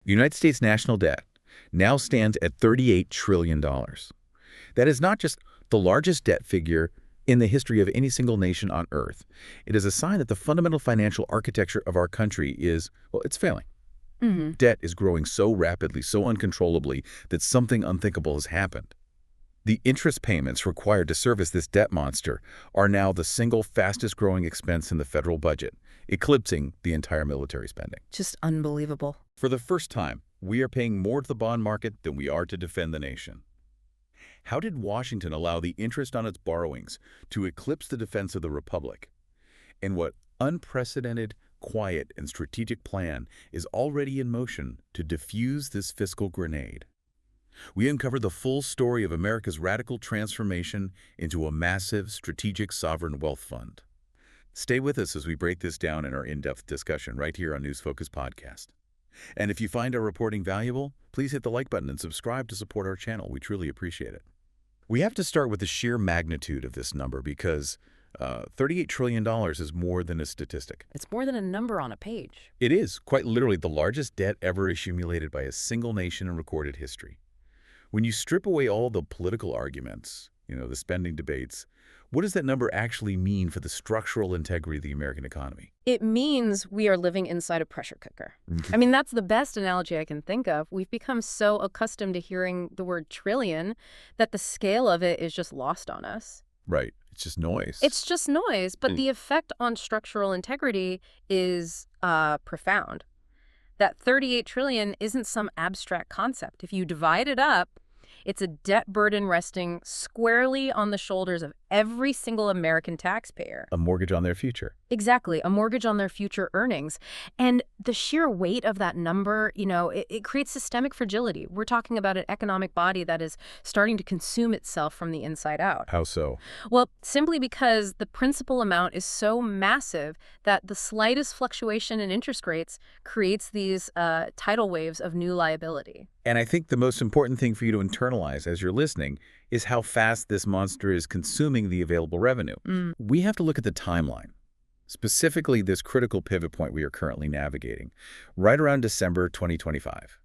The United States national debt now stands at $38 trillion. That is not just the largest debt figure in the history of any single nation on Earth. It is a sign that the fundamental financial architecture of our country is, well, it's failing. Debt is growing so rapidly, so uncontrollably, that something unthinkable has happened. The interest payments required to service this debt monster are now the single fastest growing expense in the federal budget, eclipsing the entire military spending. Just unbelievable. For the first time, we are paying more to the bond market than we are to defend the nation. How did Washington allow the interest on its borrowings to eclipse the defense of the republic? And what unprecedented, quiet, and strategic plan is already in motion to defuse this fiscal grenade? We uncover the full story of America's radical transformation into a massive, strategic sovereign wealth fund. Stay with us as we break this down in our in-depth discussion right here on News Focus Podcast. And if you find our reporting valuable, please hit the like button and subscribe to support our channel. We truly appreciate it. We have to start with the sheer magnitude of this number because $38 trillion is more than a statistic. It's more than a number on a page. It is, quite literally, the largest debt ever accumulated by a single nation in recorded history. When you strip away all the political arguments, the spending debates, what does that number actually mean for the structural integrity of the American economy? It means we are living inside a pressure cooker. I mean, that's the best analogy I can think of. We've become so accustomed to hearing the word trillion that the scale of it is just lost on us. Right. It's just noise. It's just noise, but the effect on structural integrity is profound. That 38 trillion isn't some abstract concept. If you divide it up, it's a debt burden resting squarely on the shoulders of every single American taxpayer. A mortgage on their future. Exactly, a mortgage on their future earnings. And the sheer weight of that number, it creates systemic fragility. We're talking about an economic body that is starting to consume itself from the inside out. How so? Well, simply because the principal amount is so massive that the slightest fluctuation in interest rates creates these tidal waves of new liability. And I think the most important thing for you to internalize as you're listening is how fast this monster is consuming the available revenue. We have to look at the timeline, specifically this critical pivot point we are currently navigating, right around December 2025.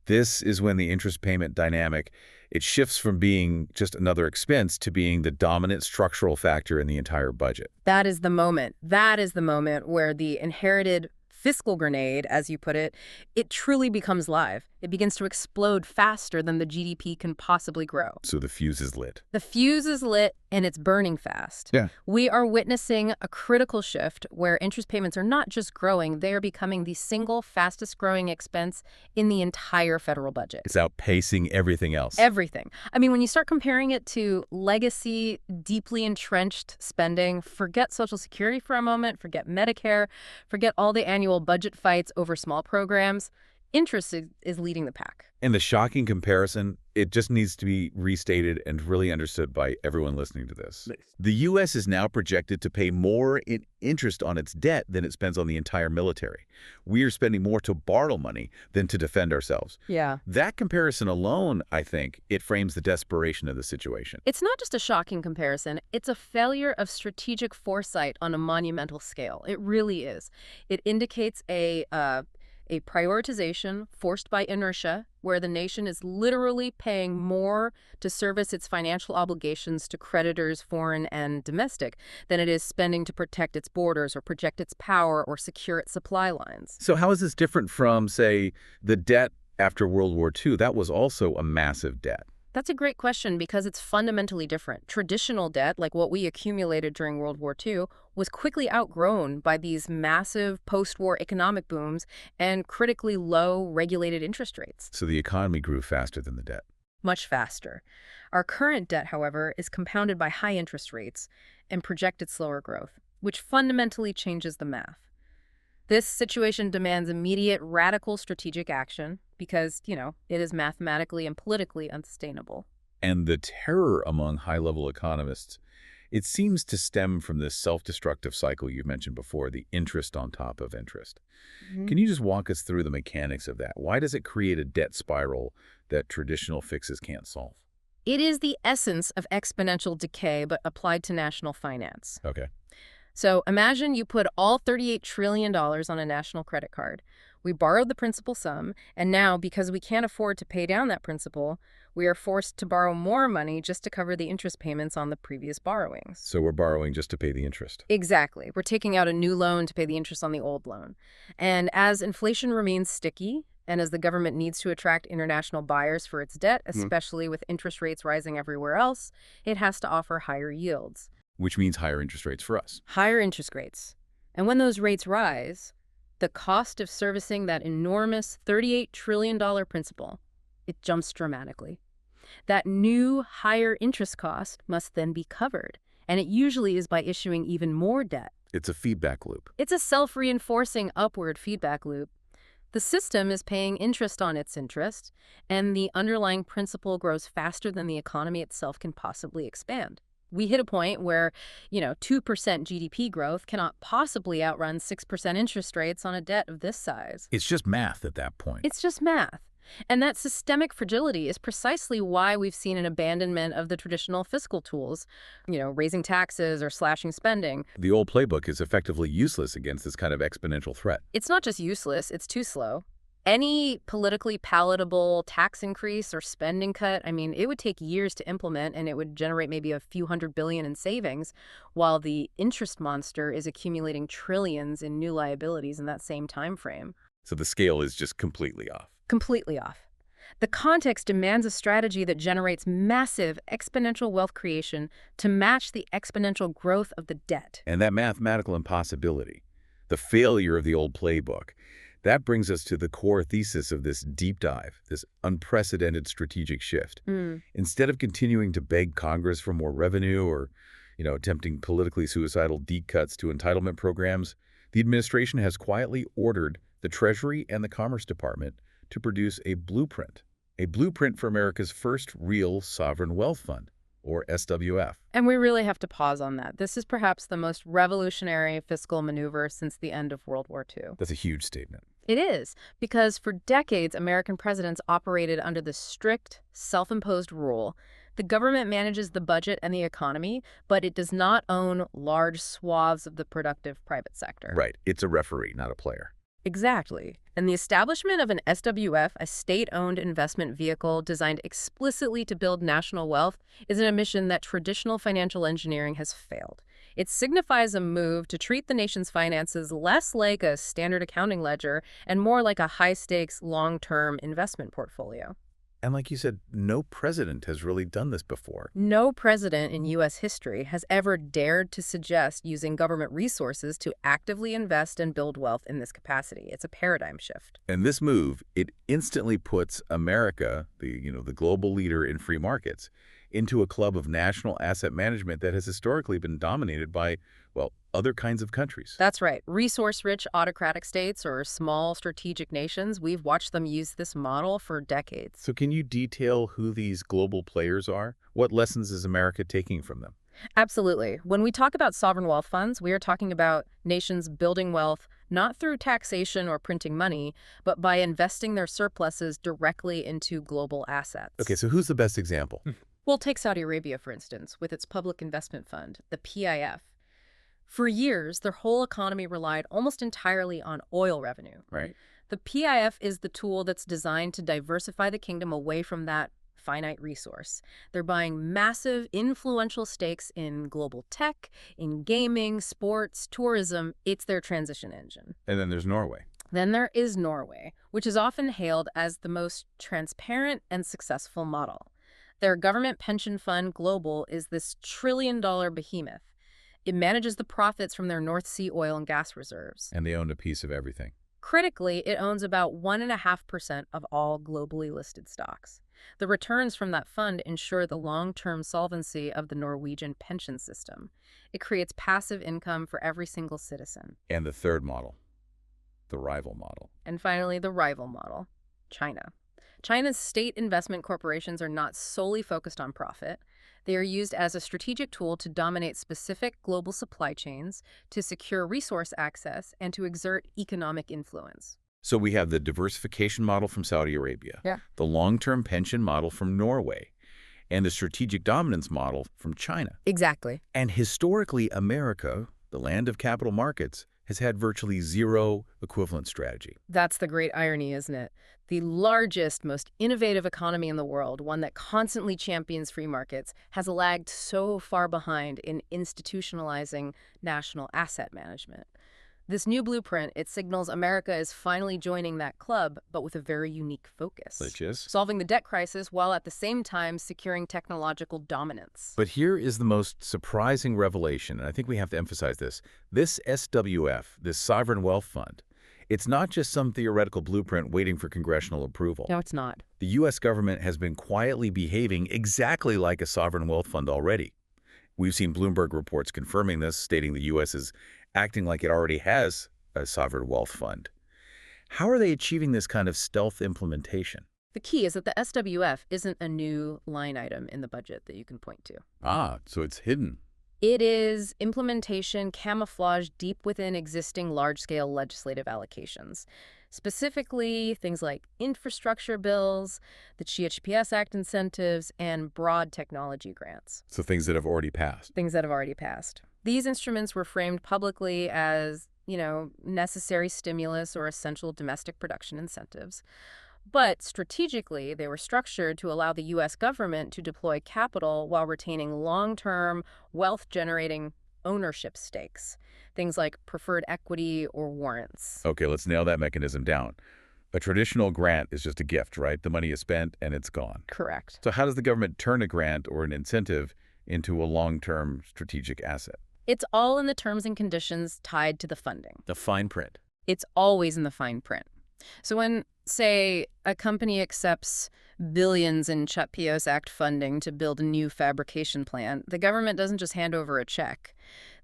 This is when the interest payment dynamic, it shifts from being just another expense to being the dominant structural factor in the entire budget. That is the moment. That is the moment where the inherited fiscal grenade, as you put it, it truly becomes live. It begins to explode faster than the GDP can possibly grow. So the fuse is lit. The fuse is lit and it's burning fast. Yeah. We are witnessing a critical shift where interest payments are not just growing, they are becoming the single fastest growing expense in the entire federal budget. It's outpacing everything else. Everything. I mean, when you start comparing it to legacy, deeply entrenched spending, forget Social Security for a moment, forget Medicare, forget all the annual budget fights over small programs. Interest is leading the pack. And the shocking comparison, it just needs to be restated and really understood by everyone listening to this. The U.S. is now projected to pay more in interest on its debt than it spends on the entire military. We are spending more to borrow money than to defend ourselves. Yeah. That comparison alone, I think, it frames the desperation of the situation. It's not just a shocking comparison. It's a failure of strategic foresight on a monumental scale. It really is. It indicates a prioritization forced by inertia, where the nation is literally paying more to service its financial obligations to creditors, foreign and domestic, than it is spending to protect its borders or project its power or secure its supply lines. So how is this different from, say, the debt after World War II? That was also a massive debt. That's a great question because it's fundamentally different. Traditional debt, like what we accumulated during World War II, was quickly outgrown by these massive post-war economic booms and critically low regulated interest rates. So the economy grew faster than the debt. Much faster. Our current debt, however, is compounded by high interest rates and projected slower growth, which fundamentally changes the math. This situation demands immediate, radical strategic action because, it is mathematically and politically unsustainable. And the terror among high-level economists, it seems to stem from this self-destructive cycle you mentioned before, the interest on top of interest. Can you just walk us through the mechanics of that? Why does it create a debt spiral that traditional fixes can't solve? It is the essence of exponential decay, but applied to national finance. Okay. So imagine you put all $38 trillion on a national credit card, We borrowed the principal sum, and now, because we can't afford to pay down that principal, we are forced to borrow more money just to cover the interest payments on the previous borrowings. So we're borrowing just to pay the interest. Exactly. We're taking out a new loan to pay the interest on the old loan. And as inflation remains sticky, and as the government needs to attract international buyers for its debt, especially with interest rates rising everywhere else, it has to offer higher yields. Which means higher interest rates for us. Higher interest rates. And when those rates rise, the cost of servicing that enormous $38 trillion principal, it jumps dramatically. That new higher interest cost must then be covered, and it usually is by issuing even more debt. It's a feedback loop. It's a self-reinforcing upward feedback loop. The system is paying interest on its interest, and the underlying principal grows faster than the economy itself can possibly expand. We hit a point where, 2% GDP growth cannot possibly outrun 6% interest rates on a debt of this size. It's just math at that point. It's just math. And that systemic fragility is precisely why we've seen an abandonment of the traditional fiscal tools, raising taxes or slashing spending. The old playbook is effectively useless against this kind of exponential threat. It's not just useless, it's too slow. Any politically palatable tax increase or spending cut, it would take years to implement, and it would generate maybe a few $100 billion in savings, while the interest monster is accumulating trillions in new liabilities in that same time frame. So the scale is just completely off. Completely off. The context demands a strategy that generates massive exponential wealth creation to match the exponential growth of the debt. And that mathematical impossibility, the failure of the old playbook, that brings us to the core thesis of this deep dive, this unprecedented strategic shift. Instead of continuing to beg Congress for more revenue or, attempting politically suicidal deep cuts to entitlement programs, the administration has quietly ordered the Treasury and the Commerce Department to produce a blueprint for America's first real sovereign wealth fund, or SWF. And we really have to pause on that. This is perhaps the most revolutionary fiscal maneuver since the end of World War II. That's a huge statement. It is, because for decades, American presidents operated under the strict, self-imposed rule. The government manages the budget and the economy, but it does not own large swaths of the productive private sector. Right. It's a referee, not a player. Exactly. And the establishment of an SWF, a state-owned investment vehicle designed explicitly to build national wealth, is an mission that traditional financial engineering has failed. It signifies a move to treat the nation's finances less like a standard accounting ledger and more like a high-stakes, long-term investment portfolio. And like you said, no president has really done this before. No president in U.S. history has ever dared to suggest using government resources to actively invest and build wealth in this capacity. It's a paradigm shift. And this move, it instantly puts America, the global leader in free markets, into a club of national asset management that has historically been dominated by, other kinds of countries. That's right. Resource-rich autocratic states or small strategic nations, we've watched them use this model for decades. So can you detail who these global players are? What lessons is America taking from them? Absolutely. When we talk about sovereign wealth funds, we are talking about nations building wealth not through taxation or printing money, but by investing their surpluses directly into global assets. Okay, so who's the best example? We'll take Saudi Arabia, for instance, with its public investment fund, the PIF. For years, their whole economy relied almost entirely on oil revenue. Right. The PIF is the tool that's designed to diversify the kingdom away from that finite resource. They're buying massive, influential stakes in global tech, in gaming, sports, tourism. It's their transition engine. And then there's Norway. Then there is Norway, which is often hailed as the most transparent and successful model. Their government pension fund, Global, is this trillion-dollar behemoth. It manages the profits from their North Sea oil and gas reserves. And they own a piece of everything. Critically, it owns about 1.5% of all globally listed stocks. The returns from that fund ensure the long-term solvency of the Norwegian pension system. It creates passive income for every single citizen. And the third model, the rival model. And finally, the rival model, China. China's state investment corporations are not solely focused on profit. They are used as a strategic tool to dominate specific global supply chains, to secure resource access, and to exert economic influence. So we have the diversification model from Saudi Arabia, the long-term pension model from Norway, and the strategic dominance model from China. Exactly. And historically, America, the land of capital markets, has had virtually zero equivalent strategy. That's the great irony, isn't it? The largest, most innovative economy in the world, one that constantly champions free markets, has lagged so far behind in institutionalizing national asset management. This new blueprint, it signals America is finally joining that club, but with a very unique focus. Which is? Solving the debt crisis while at the same time securing technological dominance. But here is the most surprising revelation, and I think we have to emphasize this. This SWF, this Sovereign Wealth Fund, it's not just some theoretical blueprint waiting for congressional approval. No, it's not. The U.S. government has been quietly behaving exactly like a sovereign wealth fund already. We've seen Bloomberg reports confirming this, stating the U.S. is acting like it already has a sovereign wealth fund. How are they achieving this kind of stealth implementation? The key is that the SWF isn't a new line item in the budget that you can point to. Ah, so it's hidden. It is implementation camouflaged deep within existing large-scale legislative allocations. Specifically, things like infrastructure bills, the CHPS Act incentives, and broad technology grants. So things that have already passed. Things that have already passed. These instruments were framed publicly as, necessary stimulus or essential domestic production incentives. But strategically, they were structured to allow the U.S. government to deploy capital while retaining long-term, wealth-generating ownership stakes, things like preferred equity or warrants. Okay, let's nail that mechanism down. A traditional grant is just a gift, right? The money is spent and it's gone. Correct. So how does the government turn a grant or an incentive into a long-term strategic asset? It's all in the terms and conditions tied to the funding. The fine print. It's always in the fine print. So when, say, a company accepts billions in CHPS Act funding to build a new fabrication plant, the government doesn't just hand over a check.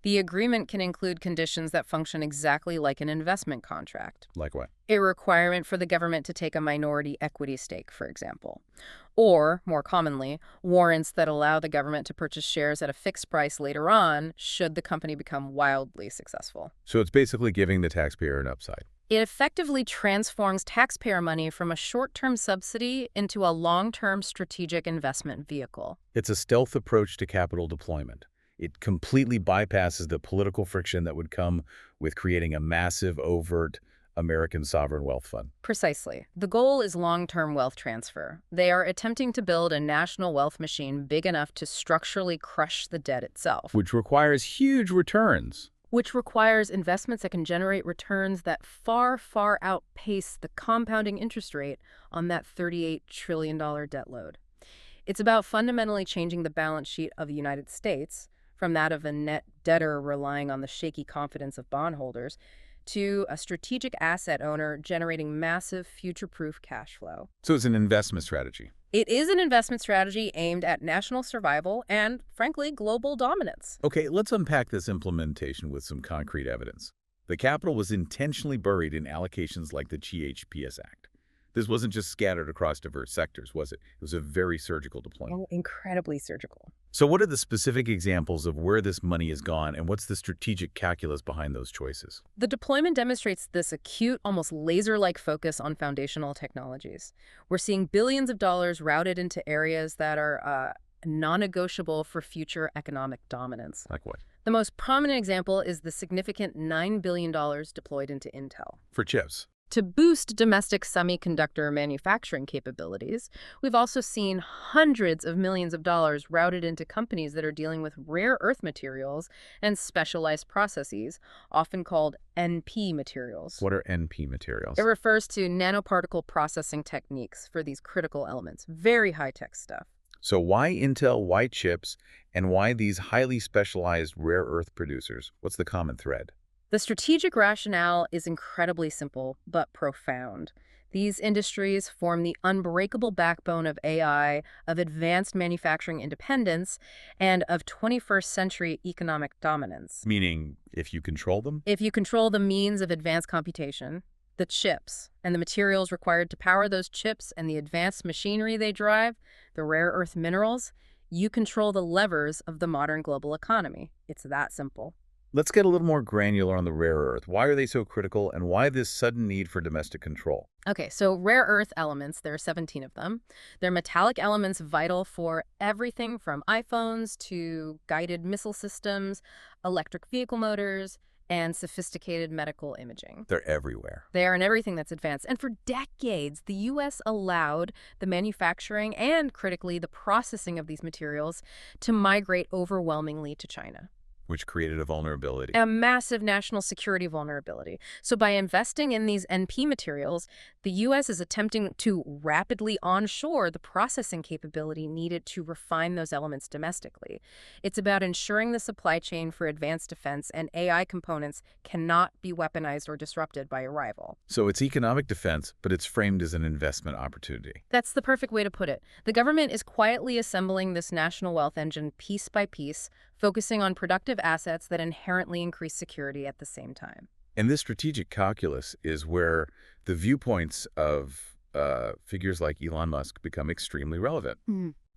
The agreement can include conditions that function exactly like an investment contract. Like what? A requirement for the government to take a minority equity stake, for example. Or, more commonly, warrants that allow the government to purchase shares at a fixed price later on should the company become wildly successful. So it's basically giving the taxpayer an upside. It effectively transforms taxpayer money from a short-term subsidy into a long-term strategic investment vehicle. It's a stealth approach to capital deployment. It completely bypasses the political friction that would come with creating a massive, overt American sovereign wealth fund. Precisely. The goal is long-term wealth transfer. They are attempting to build a national wealth machine big enough to structurally crush the debt itself. Which requires huge returns. Which requires investments that can generate returns that far, far outpace the compounding interest rate on that $38 trillion debt load. It's about fundamentally changing the balance sheet of the United States from that of a net debtor relying on the shaky confidence of bondholders to a strategic asset owner generating massive future-proof cash flow. So it's an investment strategy. It is an investment strategy aimed at national survival and, frankly, global dominance. Okay, let's unpack this implementation with some concrete evidence. The capital was intentionally buried in allocations like the CHPS Act. This wasn't just scattered across diverse sectors, was it? It was a very surgical deployment. Oh, incredibly surgical. So what are the specific examples of where this money has gone, and what's the strategic calculus behind those choices? The deployment demonstrates this acute, almost laser-like focus on foundational technologies. We're seeing billions of dollars routed into areas that are non-negotiable for future economic dominance. Like what? The most prominent example is the significant $9 billion deployed into Intel. For chips. To boost domestic semiconductor manufacturing capabilities, we've also seen hundreds of millions of dollars routed into companies that are dealing with rare earth materials and specialized processes, often called NP materials. What are NP materials? It refers to nanoparticle processing techniques for these critical elements. Very high-tech stuff. So why Intel, why chips, and why these highly specialized rare earth producers? What's the common thread? The strategic rationale is incredibly simple, but profound. These industries form the unbreakable backbone of AI, of advanced manufacturing independence, and of 21st century economic dominance. Meaning, if you control them? If you control the means of advanced computation, the chips, and the materials required to power those chips and the advanced machinery they drive, the rare earth minerals, you control the levers of the modern global economy. It's that simple. Let's get a little more granular on the rare earth. Why are they so critical, and why this sudden need for domestic control? Okay, so rare earth elements, there are 17 of them. They're metallic elements vital for everything from iPhones to guided missile systems, electric vehicle motors, and sophisticated medical imaging. They're everywhere. They are in everything that's advanced. And for decades, the U.S. allowed the manufacturing and, critically, the processing of these materials to migrate overwhelmingly to China. Which created a vulnerability. A massive national security vulnerability. So by investing in these NP materials, the U.S. is attempting to rapidly onshore the processing capability needed to refine those elements domestically. It's about ensuring the supply chain for advanced defense and AI components cannot be weaponized or disrupted by a rival. So it's economic defense, but it's framed as an investment opportunity. That's the perfect way to put it. The government is quietly assembling this national wealth engine piece by piece, focusing on productive assets that inherently increase security at the same time. And this strategic calculus is where the viewpoints of figures like Elon Musk become extremely relevant.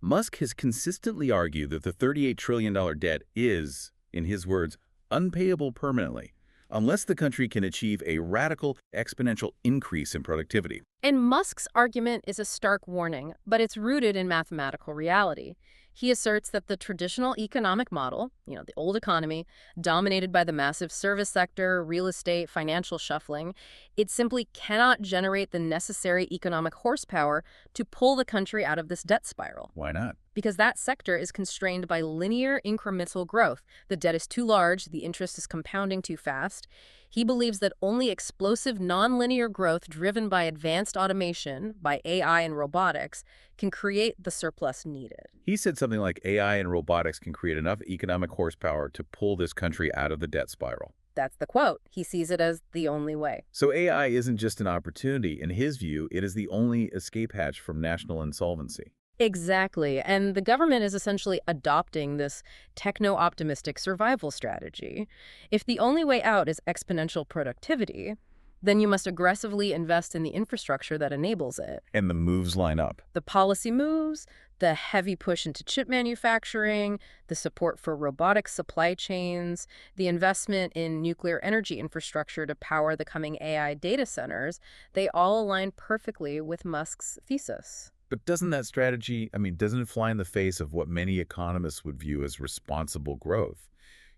Musk has consistently argued that the $38 trillion debt is, in his words, unpayable permanently, unless the country can achieve a radical exponential increase in productivity. And Musk's argument is a stark warning, but it's rooted in mathematical reality. He asserts that the traditional economic model, the old economy, dominated by the massive service sector, real estate, financial shuffling, it simply cannot generate the necessary economic horsepower to pull the country out of this debt spiral. Why not? Because that sector is constrained by linear incremental growth. The debt is too large, the interest is compounding too fast. He believes that only explosive nonlinear growth driven by advanced automation, by AI and robotics, can create the surplus needed. He said something like AI and robotics can create enough economic horsepower to pull this country out of the debt spiral. That's the quote. He sees it as the only way. So AI isn't just an opportunity. In his view, it is the only escape hatch from national insolvency. Exactly. And the government is essentially adopting this techno-optimistic survival strategy. If the only way out is exponential productivity, then you must aggressively invest in the infrastructure that enables it. And the moves line up. The policy moves, the heavy push into chip manufacturing, the support for robotic supply chains, the investment in nuclear energy infrastructure to power the coming AI data centers, they all align perfectly with Musk's thesis. But doesn't that strategy, doesn't it fly in the face of what many economists would view as responsible growth?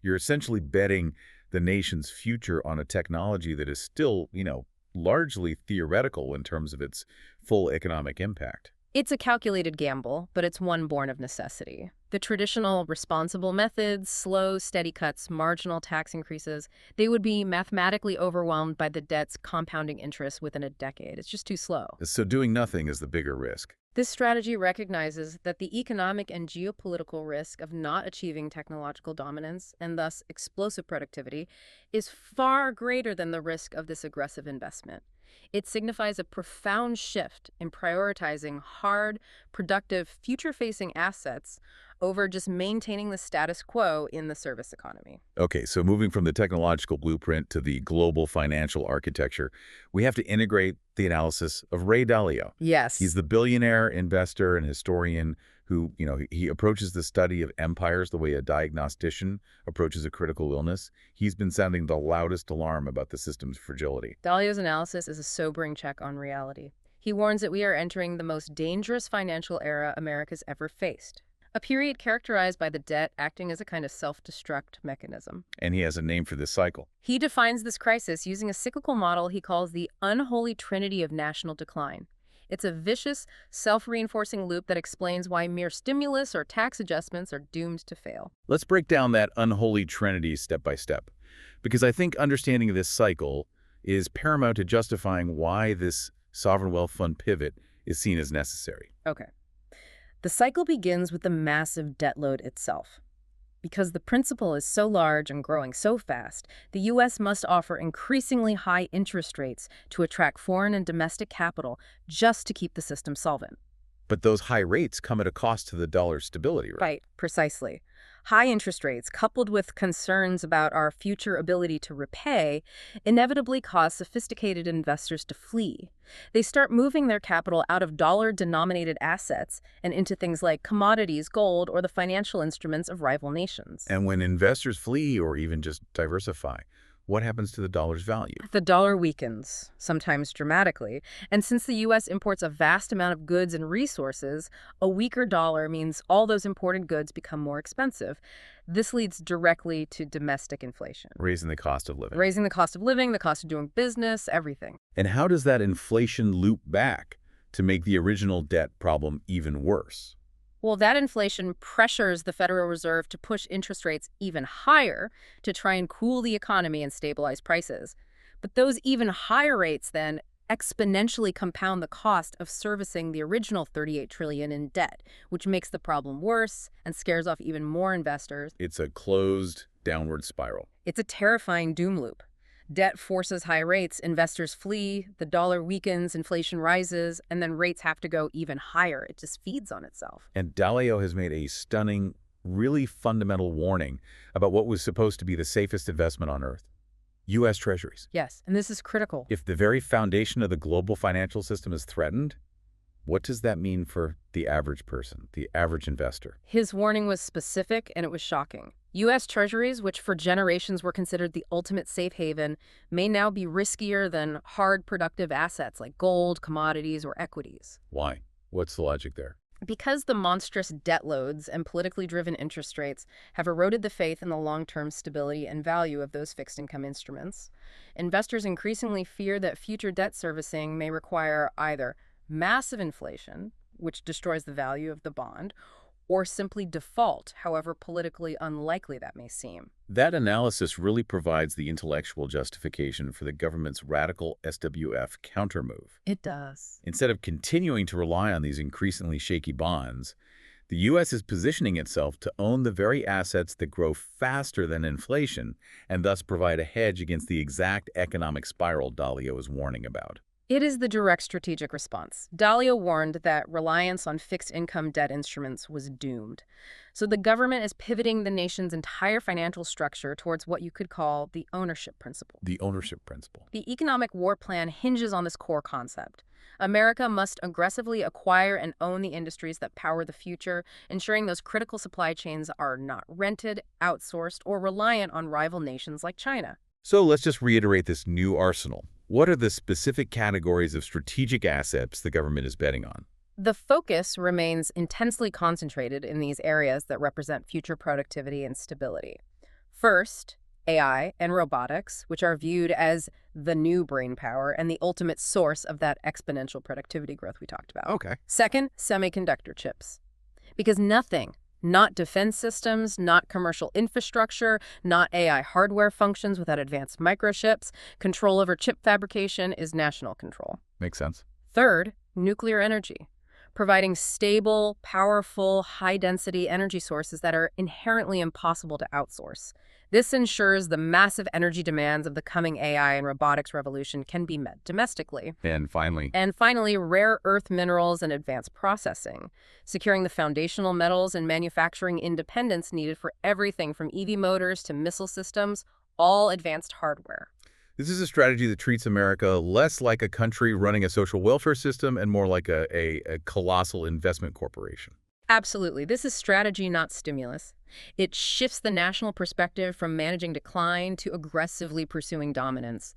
You're essentially betting the nation's future on a technology that is still, largely theoretical in terms of its full economic impact. It's a calculated gamble, but it's one born of necessity. The traditional responsible methods, slow, steady cuts, marginal tax increases, they would be mathematically overwhelmed by the debt's compounding interest within a decade. It's just too slow. So doing nothing is the bigger risk. This strategy recognizes that the economic and geopolitical risk of not achieving technological dominance, and thus explosive productivity, is far greater than the risk of this aggressive investment. It signifies a profound shift in prioritizing hard, productive, future-facing assets over just maintaining the status quo in the service economy. Okay, so moving from the technological blueprint to the global financial architecture, we have to integrate the analysis of Ray Dalio. Yes. He's the billionaire investor and historian who, he approaches the study of empires the way a diagnostician approaches a critical illness. He's been sounding the loudest alarm about the system's fragility. Dalio's analysis is a sobering check on reality. He warns that we are entering the most dangerous financial era America's ever faced. A period characterized by the debt acting as a kind of self-destruct mechanism. And he has a name for this cycle. He defines this crisis using a cyclical model he calls the unholy trinity of national decline. It's a vicious, self-reinforcing loop that explains why mere stimulus or tax adjustments are doomed to fail. Let's break down that unholy trinity step by step, because I think understanding this cycle is paramount to justifying why this sovereign wealth fund pivot is seen as necessary. Okay. The cycle begins with the massive debt load itself. Because the principal is so large and growing so fast, the U.S. must offer increasingly high interest rates to attract foreign and domestic capital just to keep the system solvent. But those high rates come at a cost to the dollar's stability, right? Right, precisely. High interest rates, coupled with concerns about our future ability to repay, inevitably cause sophisticated investors to flee. They start moving their capital out of dollar-denominated assets and into things like commodities, gold, or the financial instruments of rival nations. And when investors flee or even just diversify, what happens to the dollar's value? The dollar weakens, sometimes dramatically, and since the U.S. imports a vast amount of goods and resources, a weaker dollar means all those imported goods become more expensive. This leads directly to domestic inflation, Raising the cost of living. raising the cost of living, the cost of doing business, everything. And how does that inflation loop back to make the original debt problem even worse? Well, that inflation pressures the Federal Reserve to push interest rates even higher to try and cool the economy and stabilize prices. But those even higher rates then exponentially compound the cost of servicing the original $38 trillion in debt, which makes the problem worse and scares off even more investors. It's a closed downward spiral. It's a terrifying doom loop. Debt forces high rates, investors flee, the dollar weakens, inflation rises, and then rates have to go even higher. It just feeds on itself. And Dalio has made a stunning, really fundamental warning about what was supposed to be the safest investment on Earth: U.S. Treasuries. Yes, and this is critical. If the very foundation of the global financial system is threatened, what does that mean for the average person, the average investor? His warning was specific and it was shocking. U.S. Treasuries, which for generations were considered the ultimate safe haven, may now be riskier than hard, productive assets like gold, commodities, or equities. Why? What's the logic there? Because the monstrous debt loads and politically driven interest rates have eroded the faith in the long-term stability and value of those fixed income instruments, investors increasingly fear that future debt servicing may require either massive inflation, which destroys the value of the bond, or simply default, however politically unlikely that may seem. That analysis really provides the intellectual justification for the government's radical SWF countermove. It does. Instead of continuing to rely on these increasingly shaky bonds, the U.S. is positioning itself to own the very assets that grow faster than inflation and thus provide a hedge against the exact economic spiral Dalio is warning about. It is the direct strategic response. Dalio warned that reliance on fixed income debt instruments was doomed. So the government is pivoting the nation's entire financial structure towards what you could call the ownership principle. The ownership principle. The economic war plan hinges on this core concept. America must aggressively acquire and own the industries that power the future, ensuring those critical supply chains are not rented, outsourced, or reliant on rival nations like China. So let's just reiterate this new arsenal. What are the specific categories of strategic assets the government is betting on? The focus remains intensely concentrated in these areas that represent future productivity and stability. First, AI and robotics, which are viewed as the new brainpower and the ultimate source of that exponential productivity growth we talked about. Okay. Second, semiconductor chips. Because nothing, not defense systems, not commercial infrastructure, not AI hardware functions without advanced microchips, control over chip fabrication is national control. Makes sense. Third, nuclear energy, providing stable, powerful, high-density energy sources that are inherently impossible to outsource. This ensures the massive energy demands of the coming AI and robotics revolution can be met domestically. And finally, Rare earth minerals and advanced processing, securing the foundational metals and manufacturing independence needed for everything from EV motors to missile systems, all advanced hardware. this is a strategy that treats America less like a country running a social welfare system and more like a colossal investment corporation. Absolutely. This is strategy, not stimulus. It shifts the national perspective from managing decline to aggressively pursuing dominance.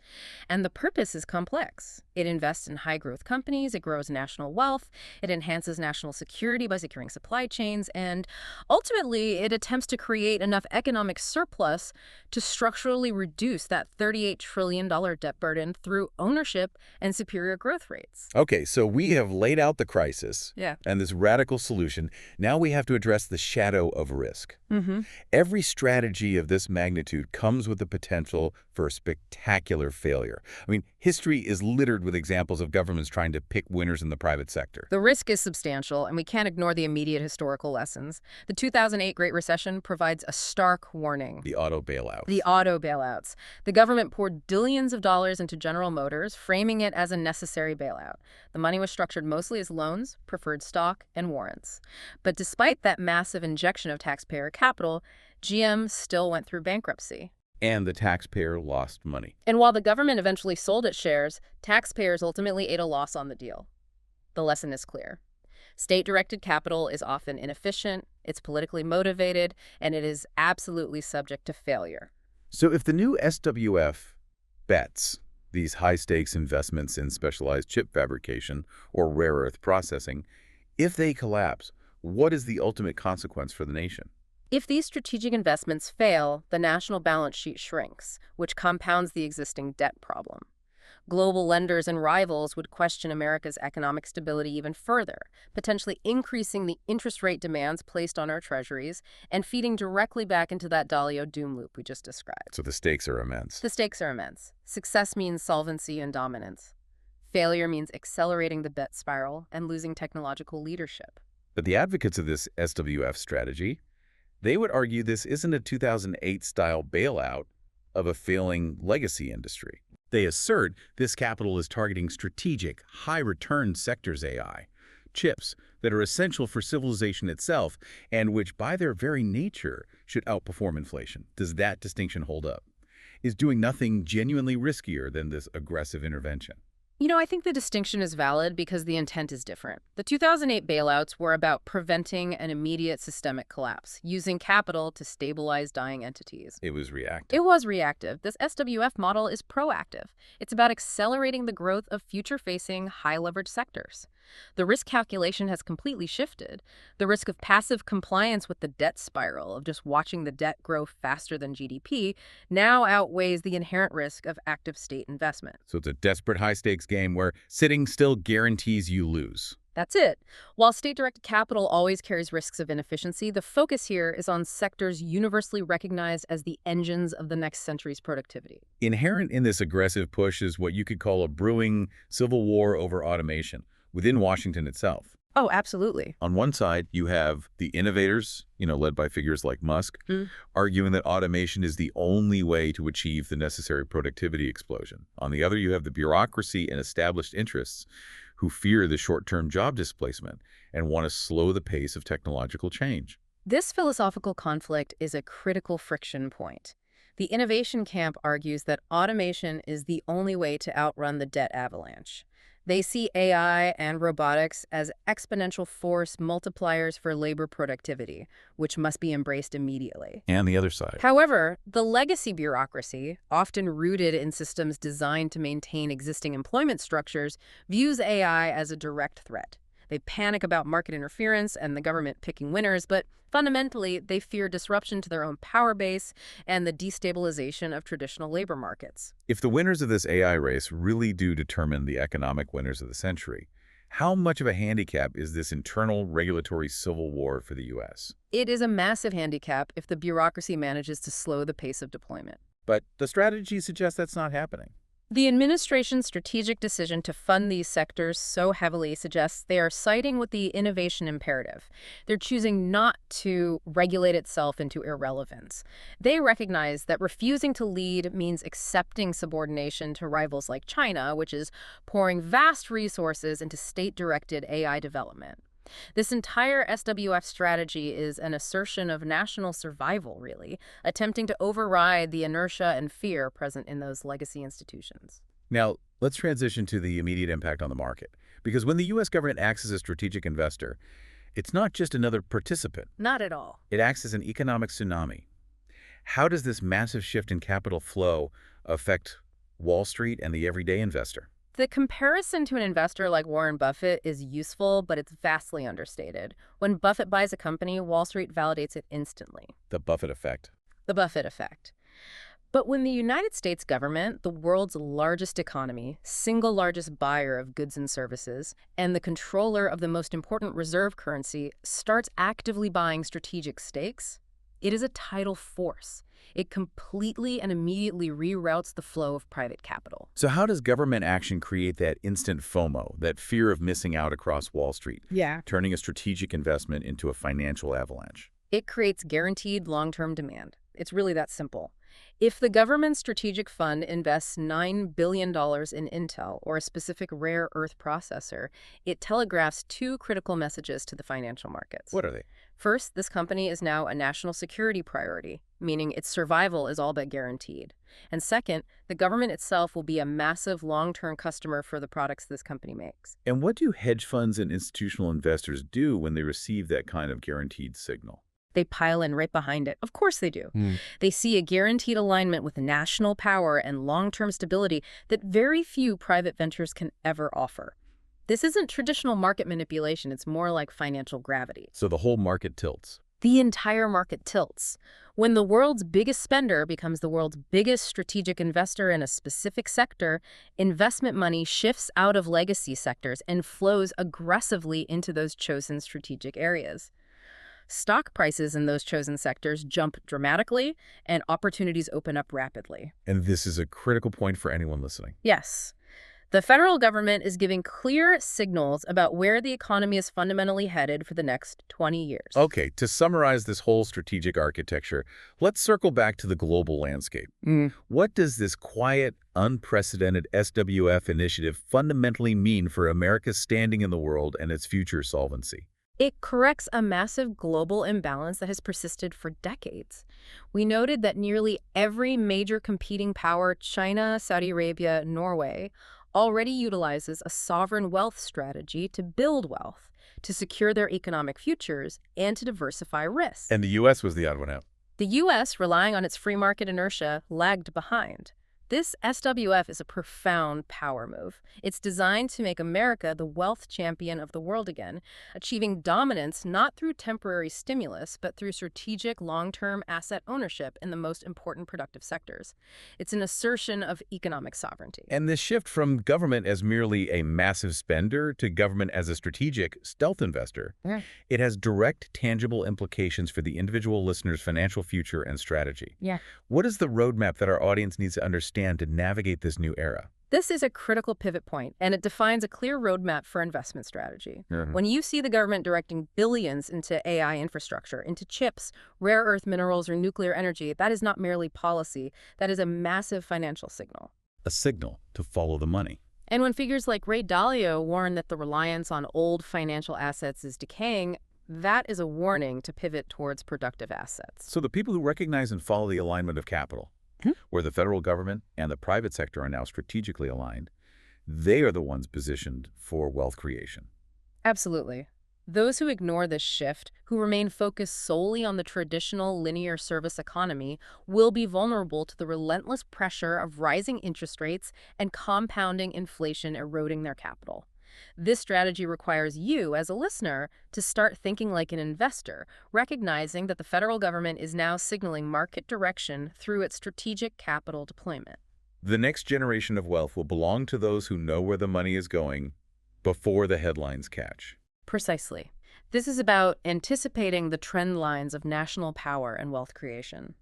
And the purpose is complex. It invests in high-growth companies, it grows national wealth, it enhances national security by securing supply chains, and ultimately it attempts to create enough economic surplus to structurally reduce that $38 trillion debt burden through ownership and superior growth rates. Okay, so we have laid out the crisis Yeah. and this radical solution. Now we have to address the shadow of risk. Mm-hmm. Every strategy of this magnitude comes with the potential for spectacular failure. I mean, history is littered with examples of governments trying to pick winners in the private sector. The risk is substantial, and we can't ignore the immediate historical lessons. The 2008 Great Recession provides a stark warning. The auto bailouts. The auto bailouts. The government poured billions of dollars into General Motors, framing it as a necessary bailout. The money was structured mostly as loans, preferred stock, and warrants. But despite that massive injection of taxpayer capital, GM still went through bankruptcy. And the taxpayer lost money. And while the government eventually sold its shares, taxpayers ultimately ate a loss on the deal. The lesson is clear. State-directed capital is often inefficient, it's politically motivated, and it is absolutely subject to failure. So if the new SWF bets, these high-stakes investments in specialized chip fabrication or rare earth processing, if they collapse, what is the ultimate consequence for the nation? If these strategic investments fail, the national balance sheet shrinks, which compounds the existing debt problem. Global lenders and rivals would question America's economic stability even further, potentially increasing the interest rate demands placed on our treasuries and feeding directly back into that Dalio doom loop we just described. So the stakes are immense. The stakes are immense. Success means solvency and dominance. Failure means accelerating the debt spiral and losing technological leadership. But the advocates of this SWF strategy, they would argue this isn't a 2008-style bailout of a failing legacy industry. They assert this capital is targeting strategic, high-return sectors AI, chips that are essential for civilization itself and which, by their very nature, should outperform inflation. Does that distinction hold up? Is doing nothing genuinely riskier than this aggressive intervention? I think the distinction is valid because the intent is different. The 2008 bailouts were about preventing an immediate systemic collapse, using capital to stabilize dying entities. It was reactive. It was reactive. This SWF model is proactive. It's about accelerating the growth of future-facing, high-leverage sectors. The risk calculation has completely shifted. The risk of passive compliance with the debt spiral, of just watching the debt grow faster than GDP, now outweighs the inherent risk of active state investment. So it's a desperate high-stakes game where sitting still guarantees you lose. That's it. While state-directed capital always carries risks of inefficiency, the focus here is on sectors universally recognized as the engines of the next century's productivity. Inherent in this aggressive push is what you could call a brewing civil war over automation within Washington itself. Oh, absolutely. On one side, you have the innovators, led by figures like Musk, arguing that automation is the only way to achieve the necessary productivity explosion. On the other, you have the bureaucracy and established interests who fear the short-term job displacement and want to slow the pace of technological change. This philosophical conflict is a critical friction point. The innovation camp argues that automation is the only way to outrun the debt avalanche. They see AI and robotics as exponential force multipliers for labor productivity, which must be embraced immediately. And the other side. However, the legacy bureaucracy, often rooted in systems designed to maintain existing employment structures, views AI as a direct threat. They panic about market interference and the government picking winners, but fundamentally, they fear disruption to their own power base and the destabilization of traditional labor markets. If the winners of this AI race really do determine the economic winners of the century, how much of a handicap is this internal regulatory civil war for the U.S.? It is a massive handicap if the bureaucracy manages to slow the pace of deployment. But the strategy suggests that's not happening. The administration's strategic decision to fund these sectors so heavily suggests they are siding with the innovation imperative. They're choosing not to regulate itself into irrelevance. They recognize that refusing to lead means accepting subordination to rivals like China, which is pouring vast resources into state-directed AI development. This entire SWF strategy is an assertion of national survival, really, attempting to override the inertia and fear present in those legacy institutions. Now, let's transition to the immediate impact on the market. Because when the U.S. government acts as a strategic investor, it's not just another participant. Not at all. It acts as an economic tsunami. How does this massive shift in capital flow affect Wall Street and the everyday investor? The comparison to an investor like Warren Buffett is useful, but it's vastly understated. When Buffett buys a company, Wall Street validates it instantly. The Buffett effect. The Buffett effect. But when the United States government, the world's largest economy, single largest buyer of goods and services, and the controller of the most important reserve currency, starts actively buying strategic stakes, it is a tidal force. It completely and immediately reroutes the flow of private capital. So how does government action create that instant FOMO, that fear of missing out across Wall Street, turning a strategic investment into a financial avalanche? It creates guaranteed long-term demand. It's really that simple. If the government's strategic fund invests $9 billion in Intel or a specific rare earth processor, it telegraphs two critical messages to the financial markets. What are they? First, this company is now a national security priority, meaning its survival is all but guaranteed. And second, the government itself will be a massive long-term customer for the products this company makes. And what do hedge funds and institutional investors do when they receive that kind of guaranteed signal? They pile in right behind it. Of course they do. Hmm. They see a guaranteed alignment with national power and long-term stability that very few private ventures can ever offer. This isn't traditional market manipulation. It's more like financial gravity. So the whole market tilts. The entire market tilts. When the world's biggest spender becomes the world's biggest strategic investor in a specific sector, investment money shifts out of legacy sectors and flows aggressively into those chosen strategic areas. Stock prices in those chosen sectors jump dramatically, and opportunities open up rapidly. And this is a critical point for anyone listening. Yes. The federal government is giving clear signals about where the economy is fundamentally headed for the next 20 years. Okay, to summarize this whole strategic architecture, let's circle back to the global landscape. What does this quiet, unprecedented SWF initiative fundamentally mean for America's standing in the world and its future solvency? It corrects a massive global imbalance that has persisted for decades. We noted that nearly every major competing power, China, Saudi Arabia, Norway, already utilizes a sovereign wealth strategy to build wealth, to secure their economic futures, and to diversify risks. And the U.S. was the odd one out. The U.S., relying on its free market inertia, lagged behind. This SWF is a profound power move. It's designed to make America the wealth champion of the world again, achieving dominance not through temporary stimulus, but through strategic long-term asset ownership in the most important productive sectors. It's an assertion of economic sovereignty. And this shift from government as merely a massive spender to government as a strategic stealth investor, it has direct, tangible implications for the individual listener's financial future and strategy. What is the roadmap that our audience needs to understand to navigate this new era? This is a critical pivot point, and it defines a clear roadmap for investment strategy. When you see the government directing billions into AI infrastructure, into chips, rare earth minerals, or nuclear energy, that is not merely policy. That is a massive financial signal. A signal to follow the money. And when figures like Ray Dalio warn that the reliance on old financial assets is decaying, that is a warning to pivot towards productive assets. So the people who recognize and follow the alignment of capital, where the federal government and the private sector are now strategically aligned, they are the ones positioned for wealth creation. Absolutely. Those who ignore this shift, who remain focused solely on the traditional linear service economy, will be vulnerable to the relentless pressure of rising interest rates and compounding inflation eroding their capital. This strategy requires you, as a listener, to start thinking like an investor, recognizing that the federal government is now signaling market direction through its strategic capital deployment. The next generation of wealth will belong to those who know where the money is going before the headlines catch. Precisely. This is about anticipating the trend lines of national power and wealth creation.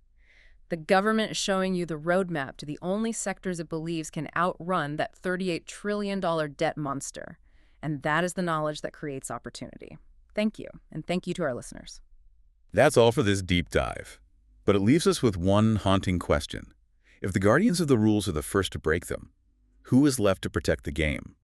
The government is showing you the roadmap to the only sectors it believes can outrun that $38 trillion debt monster. And that is the knowledge that creates opportunity. Thank you, and thank you to our listeners. That's all for this deep dive. But it leaves us with one haunting question. If the guardians of the rules are the first to break them, who is left to protect the game?